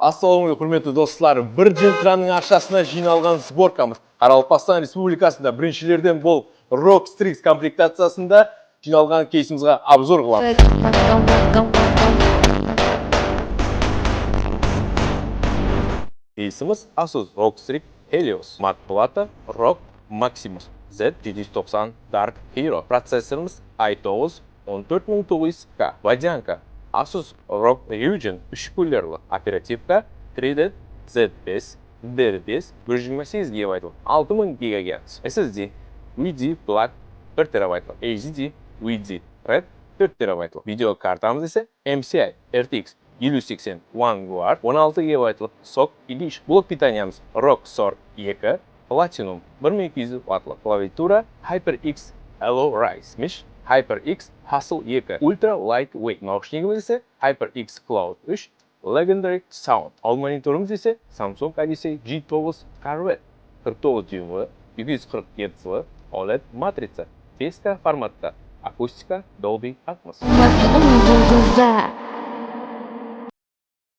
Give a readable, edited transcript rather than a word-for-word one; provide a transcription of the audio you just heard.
Ассалаумағалейкум, құрметті достар. Бір жылтыраның ақшасына жиналған сборкамыз Қарақалпақстан Республикасында біріншілерден болып Rock Strix комплектациясында жиналған кейсімізге обзор қыламыз. Кейсіміз Asus Rock Strix Helios, матплата Rock Maximus Z790 Dark Hero. Процессорымыз i9 14900K. Водянка Asus ROG Ryujin 3 кулерлі. Оперативка 3D Z5 DDR5 128 ГБ 6000 ГГц. SSD VD Black 1 TB, HDD VD Red 4 TB. Видеокартамыз ise MSI RTX 5080 One Guard 16 ГБ SOC Edition. Блок питаниямыз ROG Sor 2 Platinum 1200 Вт. Клавиатура HyperX Allo Rise HyperX Hustle 2 Ultra Lightweight. Наушнигіміз ise HyperX Cloud 3 Legendary Sound. Ал мониторымыз ise Samsung Odyssey G9 Corvette 49 дюймлы 240 Гц OLED матрица. 5К форматта. Акустика Dolby Atmos.